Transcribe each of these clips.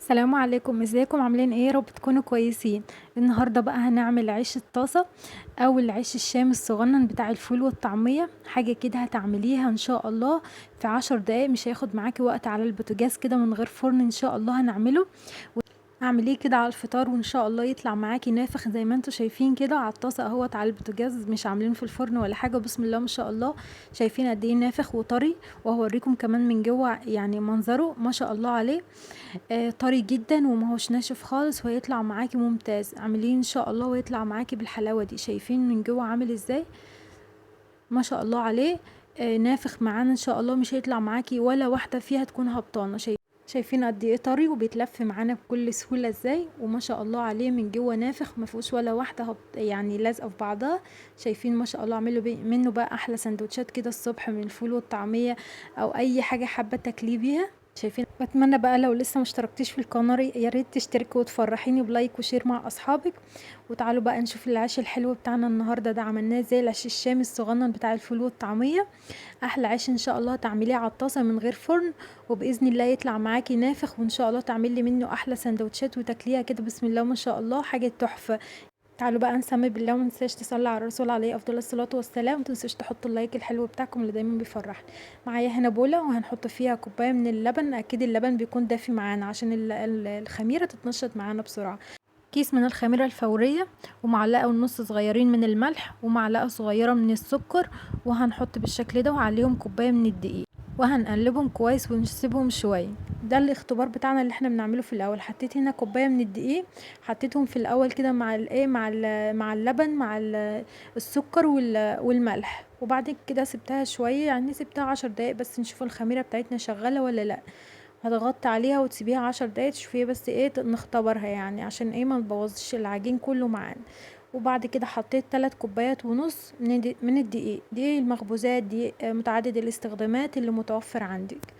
السلام عليكم، ازيكم؟ عاملين ايه؟ يا رب تكونوا كويسين. النهارده بقى هنعمل عيش الطاسه او العيش الشام الصغنن بتاع الفول والطعميه. حاجه كده هتعمليها ان شاء الله في 10 دقايق، مش هياخد معاكي وقت على البوتاجاز كده من غير فرن. ان شاء الله هنعمله. اعمليه كده على الفطار وان شاء الله يطلع معاكي نافخ زي ما انتوا شايفين كده على الطاسه اهوت على البوتاجاز، مش عاملين في الفرن ولا حاجه. بسم الله ما شاء الله، شايفين قد ايه نافخ وطري. وهوريكم كمان من جوه يعني منظره ما شاء الله عليه. طري جدا وماهوش ناشف خالص، وهيطلع معاكي ممتاز. اعمليه ان شاء الله ويطلع معاكي بالحلاوه دي. شايفين من جوه عامل ازاي؟ ما شاء الله عليه. نافخ معانا ان شاء الله، مش هيطلع معاكي ولا واحده فيها تكون هبطانه. شايفين قد ايه طري وبيتلف معانا بكل سهوله ازاي. وما شاء الله عليه من جوه نافخ، ما فيهوش ولا واحده يعني لازقه في بعضها. شايفين ما شاء الله. اعملوا منه بقى احلى سندوتشات كده الصبح من الفول والطعميه، او اي حاجه حابه تاكليه بيها. شايفين؟ بتمنى بقى لو لسه مشتركتيش في القناه يا ريت تشتركي وتفرحيني بلايك وشير مع اصحابك. وتعالوا بقى نشوف العيش الحلو بتاعنا النهارده ده عملناه ازاي. العيش الشامي الصغنن بتاع الفول والطعميه، احلى عيش ان شاء الله تعمليه على الطاسه من غير فرن، وباذن الله يطلع معاكي نافخ. وان شاء الله تعملي منه احلى سندوتشات وتاكليها كده بسم الله ما شاء الله، حاجه تحفه. تعالوا بقى نسمي بالله، وما تنساش تصلي على الرسول عليه افضل الصلاه والسلام. ما تنسوش تحطوا اللايك الحلو بتاعكم اللي دايما بيفرحني. معايا هنا بوله وهنحط فيها كوبايه من اللبن. اكيد اللبن بيكون دافي معانا عشان الخميره تتنشط معانا بسرعه. كيس من الخميره الفوريه، ومعلقه ونص صغيرين من الملح، ومعلقه صغيره من السكر. وهنحط بالشكل ده، وعليهم كوبايه من الدقيق، وهنقلبهم كويس ونسيبهم شويه. ده الاختبار بتاعنا اللي احنا بنعمله في الاول. حطيت هنا كوبايه من الدقيق، حطيتهم في الاول كده مع الايه مع اللبن مع السكر والملح. وبعد كده سبتها شويه، يعني سبتها 10 دقايق بس نشوف الخميره بتاعتنا شغاله ولا لا. هتغطي عليها وتسيبيها 10 دقايق تشوفيها بس ايه، نختبرها يعني عشان ايه ما نبوظش العجين كله معانا. وبعد كده حطيت 3 كوبايات ونص من الدقيق. دقيق المخبوزات، دقيق متعدد الاستخدامات اللي متوفر عندك.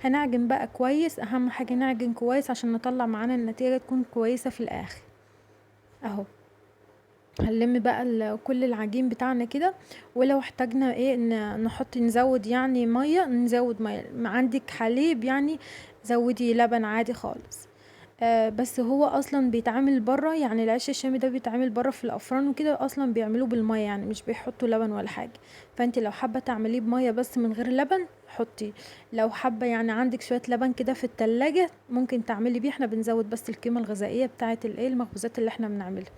هنعجن بقى كويس، اهم حاجة نعجن كويس عشان نطلع معانا النتيجة تكون كويسة في الاخر. اهو هنلم بقى كل العجين بتاعنا كده. ولو احتاجنا ايه نزود يعني مية، نزود مية. ما عندك حليب يعني زودي لبن عادي خالص. بس هو اصلا بيتعمل بره، يعني العيش الشامي ده بيتعمل بره في الافران وكده، اصلا بيعملوه بالميه يعني مش بيحطوا لبن ولا حاجه. فانت لو حابه تعمليه بميه بس من غير لبن حطي. لو حابه يعني عندك شويه لبن كده في التلاجة ممكن تعملي بيه. احنا بنزود بس القيمه الغذائيه بتاعه الايه المخبوزات اللي احنا بنعملها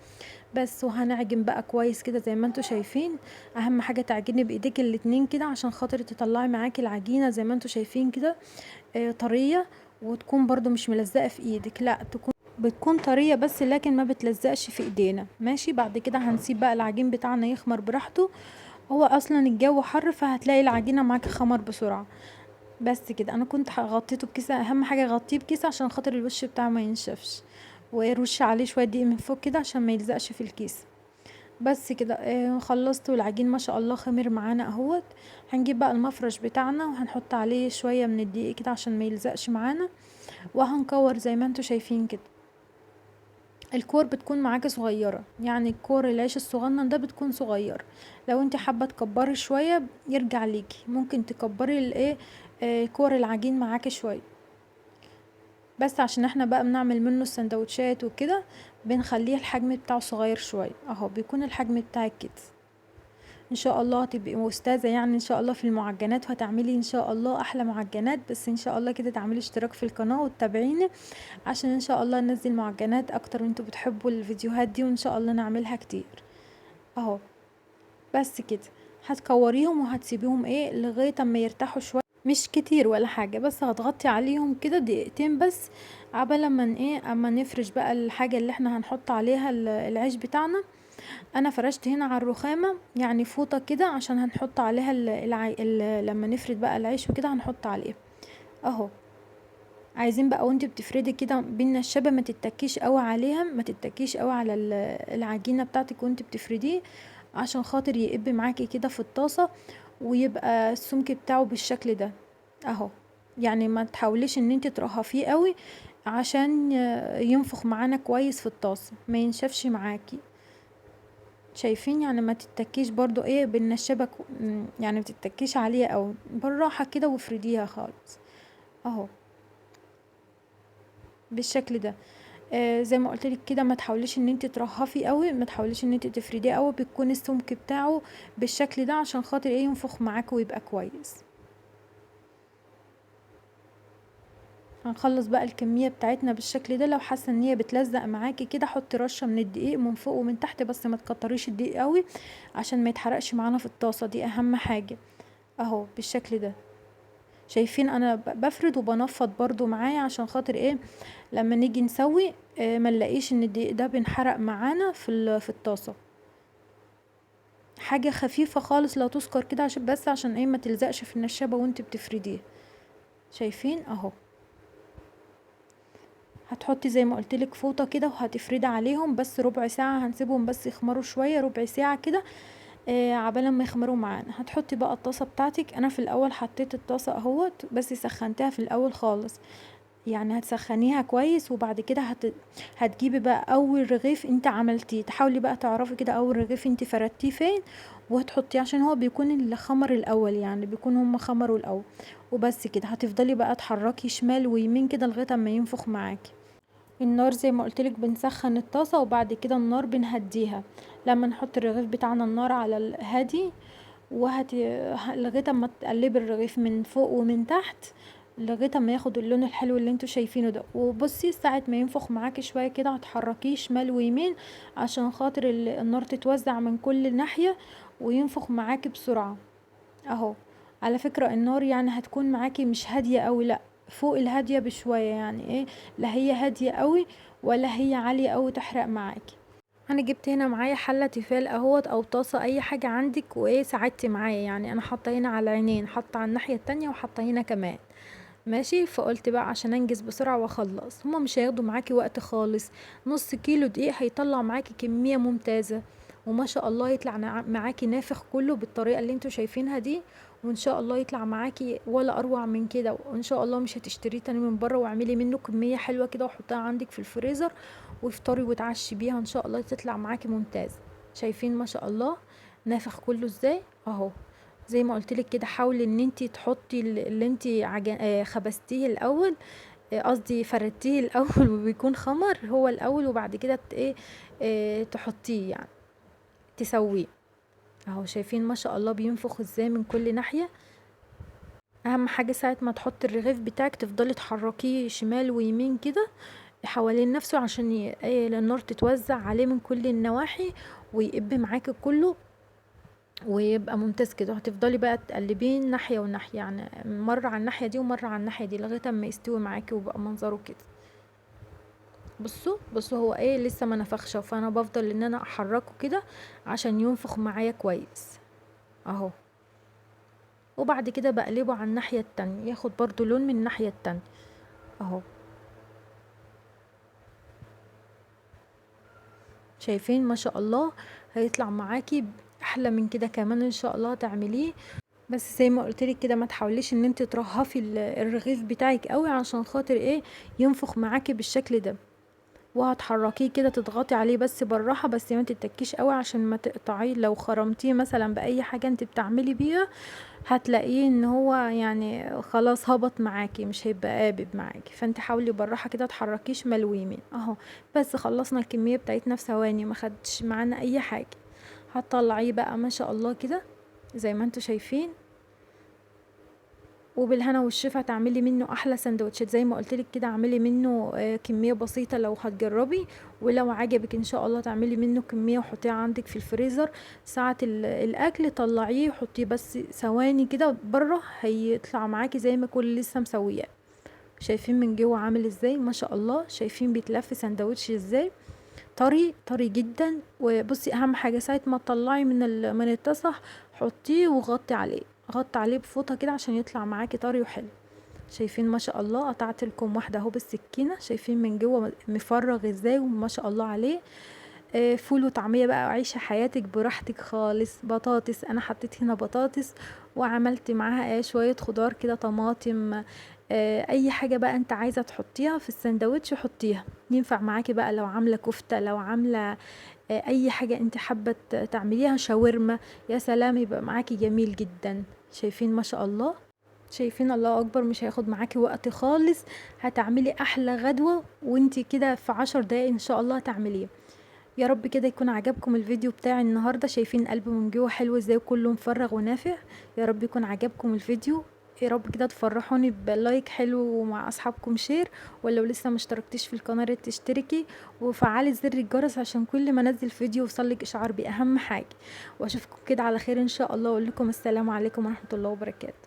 بس. وهنعجن بقى كويس كده زي ما انتوا شايفين. اهم حاجه تعجني بايديك الاتنين كده عشان خاطر تطلعي معاكي العجينه زي ما انتوا شايفين كده، طريه. وتكون برضو مش ملزقه في ايدك، لا بتكون طريه بس لكن ما بتلزقش في ايدينا. ماشي. بعد كده هنسيب بقى العجين بتاعنا يخمر براحته. هو اصلا الجو حر فهتلاقي العجينه معاكي خمر بسرعه. بس كده. انا كنت غطيته بكيسه، اهم حاجه غطيه بكيسه عشان خاطر الوش بتاعه ما ينشفش. ورش عليه شويه دقيق من فوق كده عشان ما يلزقش في الكيس. بس كده. خلصت والعجين ما شاء الله خمر معانا اهوت. هنجيب بقى المفرش بتاعنا وهنحط عليه شويه من الدقيق كده عشان ما يلزقش معانا. وهنكور زي ما انتوا شايفين كده. الكور بتكون معاكي صغيرة، يعني الكور العيش الصغنن ده بتكون صغير. لو انت حابة تكبري شوية يرجع ليكي، ممكن تكبري الايه كور العجين معاكي شوية. بس عشان احنا بقى بنعمل منه السندوتشات وكده بنخليه الحجم بتاعه صغير شوية. اهو بيكون الحجم بتاعك كده. ان شاء الله هتبقي استاذه يعني ان شاء الله في المعجنات، وهتعملي ان شاء الله احلى معجنات. بس ان شاء الله كده تعملي اشتراك في القناه وتتابعيني عشان ان شاء الله ننزل معجنات اكتر، وانتوا بتحبوا الفيديوهات دي وان شاء الله نعملها كتير. اهو بس كده. هتكوريهم وهتسيبيهم ايه لغايه اما يرتاحوا شويه، مش كتير ولا حاجه، بس هتغطي عليهم كده دقيقتين بس. عبال لما ايه اما نفرش بقى الحاجه اللي احنا هنحط عليها العيش بتاعنا. انا فرشت هنا على الرخامة يعني فوطة كده عشان هنحط عليها لما نفرد بقى العيش وكده هنحط عليه. اهو عايزين بقى وانت بتفردي كده بالنشابة ما تتكيش قوي عليها، ما تتكيش قوي على العجينة بتاعتك وانت بتفرديه، عشان خاطر يقب معاكي كده في الطاسة ويبقى السمك بتاعه بالشكل ده. اهو يعني ما تحاوليش ان انت ترهفيه قوي عشان ينفخ معانا كويس في الطاسة ما ينشفش معاكي. شايفين؟ يعني ما تتكيش برضو ايه بالنشابة يعني ما تتكيش عليها او بالراحة كده وافرديها خالص. اهو بالشكل ده. زي ما قلت لك كده، ما تحاوليش ان انت ترهفي قوي، ما تحاوليش ان انت تفرديه قوي، بتكون السمك بتاعه بالشكل ده عشان خاطر ايه ينفخ معاك ويبقى كويس. هنخلص بقى الكمية بتاعتنا بالشكل ده. لو حاسة ان هي بتلزق معاكي كده، حطي رشة من الدقيق من فوق ومن تحت، بس ما تكتريش الدقيق قوي عشان ما يتحرقش معانا في الطاسة، دي اهم حاجة. اهو بالشكل ده. شايفين انا بفرد وبنفض برضو معايا عشان خاطر ايه لما نيجي نسوي ما نلاقيش ان الدقيق ده بينحرق معانا في الطاسة. حاجة خفيفة خالص لا تذكر كده، عشان بس عشان ايه ما تلزقش في النشابة وانت بتفرديه. شايفين اهو. هتحطي زي ما قلتلك فوطة كده وهتفردي عليهم بس ربع ساعة، هنسيبهم بس يخمروا شوية ربع ساعة كده عبال ما يخمروا معانا. هتحطي بقى الطاسة بتاعتك. انا في الاول حطيت الطاسة اهوت، بس سخنتها في الاول خالص، يعني هتسخنيها كويس. وبعد كده هتجيبي بقى اول رغيف انت عملتيه، تحاولي بقى تعرفي كده اول رغيف انت فردتيه فين وهتحطيه، عشان هو بيكون الخمر الاول، يعني بيكون هم خمروا الاول. وبس كده هتفضلي بقى تحركي شمال ويمين كده لغايه اما ينفخ معاكي. النار زي ما قلتلك بنسخن الطاسة، وبعد كده النار بنهديها. لما نحط الرغيف بتاعنا النار على الهادي لغايه اما تقلبي الرغيف من فوق ومن تحت لغايه اما ياخد اللون الحلو اللي انتوا شايفينه ده. وبصي ساعه ما ينفخ معاكي شويه كده هتحركيه شمال ويمين عشان خاطر النار تتوزع من كل ناحيه وينفخ معاكي بسرعه. اهو. على فكرة النار يعني هتكون معاكي مش هادية قوي، لا، فوق الهادية بشوية، يعني ايه، لا هي هادية قوي ولا هي عالية قوي تحرق معاكي. انا جبت هنا معايا حلة تيفال اهوت او طاسة اي حاجة عندك، وايه ساعدتي معايا، يعني انا حاطة هنا على العينين، حاطة على الناحية التانية وحاطة هنا كمان. ماشي. فقلت بقى عشان انجز بسرعة واخلص، هما مش هياخدوا معاكي وقت خالص. نص كيلو دقيق هيطلع معاكي كمية ممتازة، وما شاء الله يطلع معاكي نافخ كله بالطريقة اللي انتوا شايفينها دي. وان شاء الله يطلع معاكي ولا اروع من كده، وان شاء الله مش هتشتريه تاني من بره، واعملي منه كمية حلوة كده وحطها عندك في الفريزر وافطري وتعشي بيها، ان شاء الله تطلع معاكي ممتاز. شايفين ما شاء الله نافخ كله ازاي اهو. زي ما قلت لك كده، حاولي ان انتي تحطي اللي انتي خبزتيه الاول، قصدي فردتيه الاول وبيكون خمر هو الاول، وبعد كده تحطيه يعني تسويه. اهو شايفين ما شاء الله بينفخ ازاي من كل ناحية. اهم حاجة ساعة ما تحطي الرغيف بتاعك تفضلي تحركيه شمال ويمين كده حوالين نفسه عشان النار تتوزع عليه من كل النواحي ويقب معاكي كله ويبقى ممتاز كده. هتفضلي بقى تقلبين ناحية وناحية، يعني مرة على الناحية دي ومرة على الناحية دي لغاية اما يستوي معاكي وبقى منظره كده. بصوا هو ايه لسه ما نفخش، فانا بفضل ان انا احركه كده عشان ينفخ معايا كويس اهو. وبعد كده بقلبه على الناحية التانية ياخد برضو لون من الناحية التانية اهو. شايفين ما شاء الله هيطلع معاكي احلى من كده كمان ان شاء الله تعمليه. بس زي ما قلتلك كده ما تحاوليش ان انت ترهفي الرغيف بتاعك قوي عشان خاطر ايه ينفخ معاكي بالشكل ده. وهتحركيه كده تضغطي عليه بس بالراحة، بس ما تتكيش قوي عشان ما تقطعيه. لو خرمتيه مثلا باي حاجة انت بتعملي بيها هتلاقيه ان هو يعني خلاص هبط معاكي مش هيبقى قابب معاكي. فانت حاولي بالراحة كده تحركيه شمال ويمين اهو. بس خلصنا الكمية بتاعتنا في ثواني، ما خدش معانا اي حاجة. هتطلعيه بقى ما شاء الله كده زي ما انتوا شايفين، وبالهنا والشفا تعملي منه احلى سندوتشات. زي ما قلتلك كده اعملي منه كمية بسيطة لو هتجربي، ولو عجبك ان شاء الله تعملي منه كمية وحطيها عندك في الفريزر. ساعة الاكل طلعيه وحطيه بس ثواني كده بره، هيطلع معاكي زي ما يكون لسه مسوياه. شايفين من جوه عامل ازاي ما شاء الله، شايفين بيتلف سندوتش ازاي، طري طري جدا. وبصي اهم حاجه ساعه ما تطلعي من الطاسه حطيه وغطي عليه، غطي عليه بفوطه كده عشان يطلع معاكي طري وحلو. شايفين ما شاء الله قطعت لكم واحده اهو بالسكينه، شايفين من جوه مفرغ ازاي وما شاء الله عليه. فول وطعميه بقى وعيشي حياتك براحتك خالص. بطاطس انا حطيت هنا بطاطس وعملت معاها شويه خضار كده طماطم، اي حاجه بقى انت عايزه تحطيها في السندوتش حطيها. ينفع معاكي بقى لو عامله كفته، لو عامله اي حاجه انت حابه تعمليها، شاورما، يا سلام يبقى معاكي جميل جدا. شايفين ما شاء الله. شايفين؟ الله اكبر، مش هياخد معاكي وقت خالص. هتعملي احلى غدوة وانتي كده في 10 دقايق ان شاء الله هتعمليه. يا رب كده يكون عجبكم الفيديو بتاعي النهاردة. شايفين قلب من جوه حلو ازاي كله مفرغ ونافع. يا رب يكون عجبكم الفيديو. يا رب كده تفرحوني بلايك حلو ومع اصحابكم شير. ولو لسه مشتركتيش في القناة ياريت تشتركي وفعلي زر الجرس عشان كل ما انزل فيديو يوصلك اشعار باهم حاجة. واشوفكم كده على خير ان شاء الله، واقول لكم السلام عليكم ورحمة الله وبركاته.